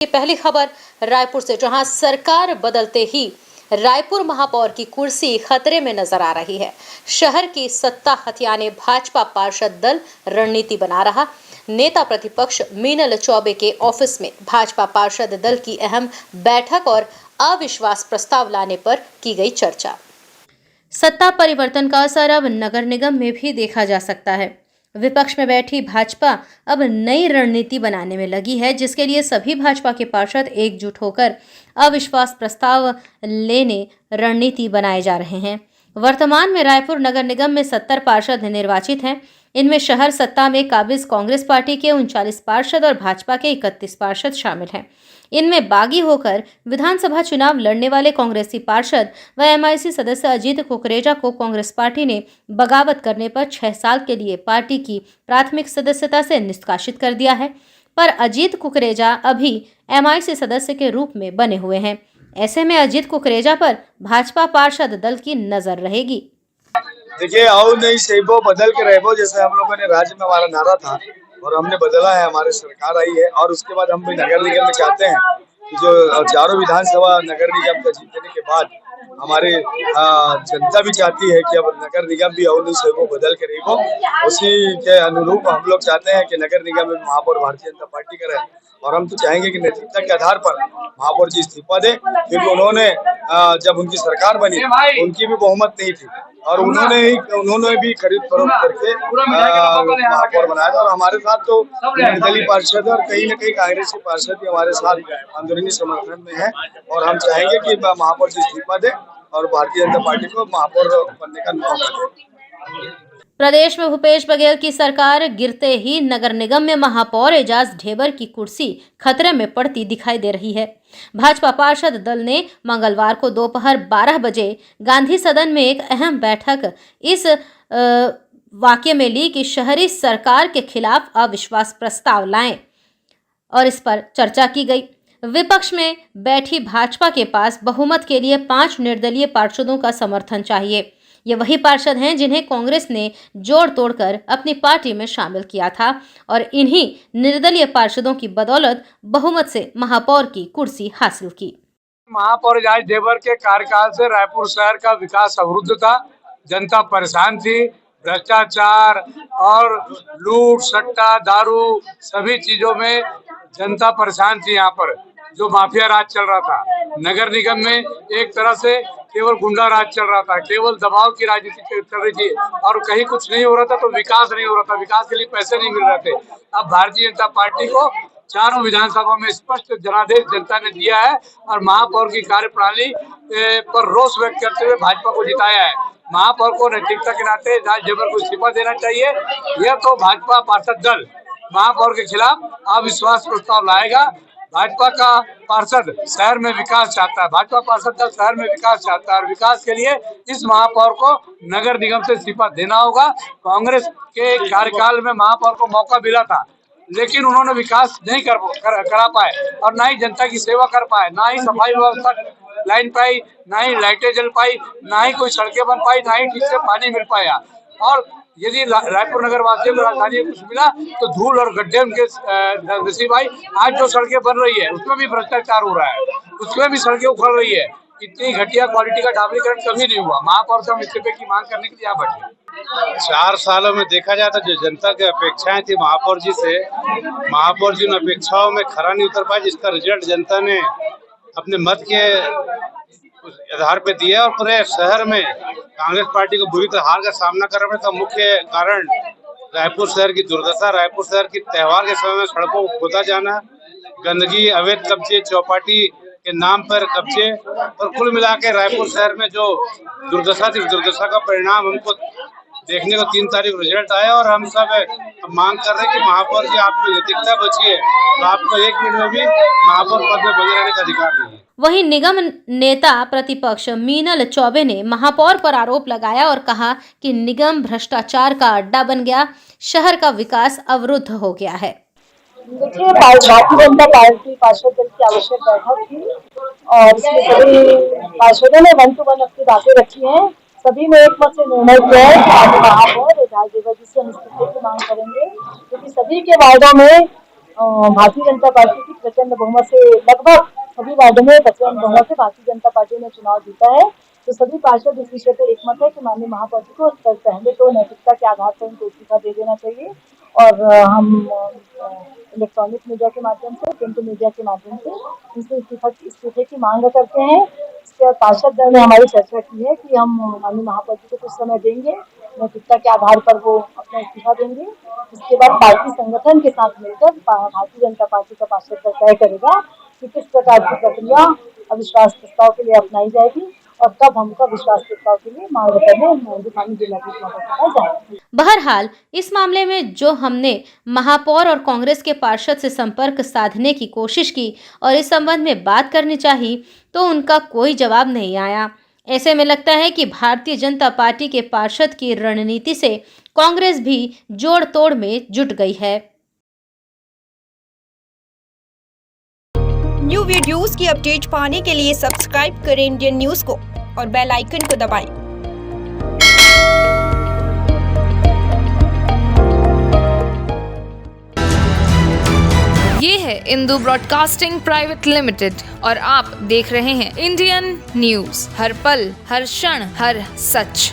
की पहली खबर रायपुर से, जहां सरकार बदलते ही रायपुर महापौर की कुर्सी खतरे में नजर आ रही है। शहर की सत्ता हथियाने भाजपा पार्षद दल रणनीति बना रहा। नेता प्रतिपक्ष मीनल चौबे के ऑफिस में भाजपा पार्षद दल की अहम बैठक और अविश्वास प्रस्ताव लाने पर की गई चर्चा। सत्ता परिवर्तन का असर अब नगर निगम में भी देखा जा सकता है। विपक्ष में बैठी भाजपा अब नई रणनीति बनाने में लगी है, जिसके लिए सभी भाजपा के पार्षद एकजुट होकर अविश्वास प्रस्ताव लेने रणनीति बनाए जा रहे हैं। वर्तमान में रायपुर नगर निगम में 70 पार्षद निर्वाचित हैं। इनमें शहर सत्ता में काबिज कांग्रेस पार्टी के 39 पार्षद और भाजपा के 31 पार्षद शामिल हैं। इनमें बागी होकर विधानसभा चुनाव लड़ने वाले कांग्रेसी पार्षद व एमआईसी सदस्य अजीत कुकरेजा को कांग्रेस पार्टी ने बगावत करने पर 6 साल के लिए पार्टी की प्राथमिक सदस्यता से निष्कासित कर दिया है। पर अजीत कुकरेजा अभी एमआईसी सदस्य के रूप में बने हुए हैं। ऐसे में अजीत कुकरेजा पर भाजपा पार्षद दल की नजर रहेगी। देखिए, आओ नहीं सेबो बदल के रहो, जैसे हम लोगों ने राज्य में हमारा नारा था और हमने बदला है। हमारी सरकार आई है और उसके बाद हम भी नगर निगम में चाहते हैं कि जो चारों विधानसभा नगर निगम का जीतने के बाद हमारी जनता भी चाहती है कि अब नगर निगम भी आओ नहीं सेबो बदल के रहो। उसी के अनुरूप हम लोग चाहते हैं कि नगर निगम में महापौर भारतीय जनता पार्टी का रहे और हम तो चाहेंगे कि नेतृत्व के आधार पर महापौर जी इस्तीफा दें, क्योंकि उन्होंने जब उनकी सरकार बनी उनकी भी बहुमत नहीं थी और उन्होंने भी खरीद फरोख्त करके महापौर बनाया था। और हमारे साथ तो निर्दलीय पार्षद और कहीं न कहीं कांग्रेसी पार्षद भी हमारे साथ अंदरूनी समर्थन में है और हम चाहेंगे कि महापौर जी इस्तीफा दें और भारतीय जनता पार्टी को महापौर बनने का मौका दें। प्रदेश में भूपेश बघेल की सरकार गिरते ही नगर निगम में महापौर एजाज ढेबर की कुर्सी खतरे में पड़ती दिखाई दे रही है। भाजपा पार्षद दल ने मंगलवार को दोपहर 12 बजे गांधी सदन में एक अहम बैठक इस वाक्य में ली कि शहरी सरकार के खिलाफ अविश्वास प्रस्ताव लाएं और इस पर चर्चा की गई। विपक्ष में बैठी भाजपा के पास बहुमत के लिए 5 निर्दलीय पार्षदों का समर्थन चाहिए। ये वही पार्षद हैं जिन्हें कांग्रेस ने जोड़ तोड़कर अपनी पार्टी में शामिल किया था और इन्हीं निर्दलीय पार्षदों की बदौलत बहुमत से महापौर की कुर्सी हासिल की। महापौर एजाज ढेबर के कार्यकाल से रायपुर शहर का विकास अवरुद्ध था। जनता परेशान थी। भ्रष्टाचार और लूट सट्टा दारू सभी चीजों में जनता परेशान थी। यहाँ पर जो माफिया राज चल रहा था, नगर निगम में एक तरह से केवल गुंडा राज चल रहा था, केवल दबाव की राजनीति चल रही थी और कहीं कुछ नहीं हो रहा था तो विकास नहीं हो रहा था, विकास के लिए पैसे नहीं मिल रहे थे। अब भारतीय जनता पार्टी को चारों विधानसभा में स्पष्ट जनादेश जनता ने दिया है और महापौर की कार्यप्रणाली पर रोष व्यक्त करते हुए भाजपा को जिताया है। महापौर को नैतिकता के नाते एजाज ढेबर को इस्तीफा देना चाहिए। यह तो भाजपा पार्षद दल महापौर के खिलाफ अविश्वास प्रस्ताव लाएगा। भाजपा का पार्षद शहर में विकास चाहता है, भाजपा पार्षद दल शहर में विकास चाहता है और विकास के लिए इस महापौर को नगर निगम से इस्तीफा देना होगा। कांग्रेस के कार्यकाल में महापौर को मौका मिला था, लेकिन उन्होंने विकास नहीं करा पाए और ना ही जनता की सेवा कर पाए, ना ही सफाई व्यवस्था लाइन पाई, ना ही लाइटें जल पाई, ना ही कोई सड़कें बन पाई, ना ही ठीक से पानी मिल पाया। और यदि रायपुर नगर वासियों को राजधानी कुछ मिला तो धूल और गड्ढे उनके नसीब आई। आज जो सड़कें बन रही है उसमें भी भ्रष्टाचार हो रहा है, उसमें भी सड़कें उखड़ रही है। इतनी घटिया क्वालिटी का डामरीकरण कभी नहीं हुआ। महापौर से हम इस्तीफे की मांग करने के लिए यहाँ बैठे। 4 सालों में देखा जाए तो जो जनता की अपेक्षाएं थी महापौर जी से, महापौर जी उन अपेक्षाओं में खरा नहीं उतर पाए, जिसका रिजल्ट जनता ने अपने मत के आधार पे दिया और पूरे शहर में कांग्रेस पार्टी को बुरी तरह हार का सामना करना पड़ा। तो मुख्य कारण रायपुर शहर की दुर्दशा, रायपुर शहर की त्योहार के समय में सड़कों को खोदा जाना, गंदगी, अवैध कब्जे, चौपाटी के नाम पर कब्जे और कुल मिला के रायपुर शहर में जो दुर्दशा थी, दुर्दशा का परिणाम हमको देखने को 3 तारीख रिजल्ट आया और हम सब मांग कर रहे हैं कि महापौर जी आपकी नैतिकता बची है तो आपको 1 मिनट में भी महापौर पद में बने रहने का अधिकार नहीं है। वहीं निगम नेता प्रतिपक्ष मीनल चौबे ने महापौर पर आरोप लगाया और कहा कि निगम भ्रष्टाचार का अड्डा बन गया, शहर का विकास अवरुद्ध हो गया है। देखिए, भारतीय जनता पार्टी पार्षद दल की आवश्यक बैठक थी और इसमें सभी पार्षदों ने 1 to 1 अपनी बातें रखी हैं। सभी ने एक मत से निर्णय किया है कि आज महापौर एजाज ढेबर जी से हम इस्तीफे की मांग करेंगे, क्योंकि सभी के वार्डों में भारतीय जनता पार्टी की प्रचंड बहुमत से, लगभग सभी वार्डों में प्रचंड बहुमत से भारतीय जनता पार्टी ने चुनाव जीता है। तो सभी पार्षद इस विषय पर एकमत है कि माननीय महापौर जी को पहले तो नैतिकता के आधार पर उनको इस्तीफा दे देना चाहिए, और हम इलेक्ट्रॉनिक मीडिया के माध्यम से, प्रिंट मीडिया के माध्यम से उनसे इस्तीफे की मांग करते हैं। इसके बाद पार्षद दल ने हमारी चर्चा की है कि हम माननीय महापौर जी को कुछ समय देंगे, नैतिकता के आधार पर वो अपना इस्तीफा देंगे। इसके बाद पार्टी संगठन के साथ मिलकर भारतीय जनता पार्टी का पार्षद दल तय करेगा कि किस प्रकार की प्रक्रिया अविश्वास प्रस्ताव के लिए अपनाई जाएगी और कब हमको विश्वास प्रस्ताव के लिए मांग करने दिखाने जाएगी। बहरहाल इस मामले में जो हमने महापौर और कांग्रेस के पार्षद से संपर्क साधने की कोशिश की और इस संबंध में बात करनी चाहिए तो उनका कोई जवाब नहीं आया। ऐसे में लगता है कि भारतीय जनता पार्टी के पार्षद की रणनीति से कांग्रेस भी जोड़ तोड़ में जुट गई है। न्यू वीडियोस की अपडेट पाने के लिए सब्सक्राइब करें इंडियन न्यूज़ को और बेल आइकन को दबाएं। ये है इंदू ब्रॉडकास्टिंग प्राइवेट लिमिटेड और आप देख रहे हैं इंडियन न्यूज़, हर पल हर क्षण हर सच।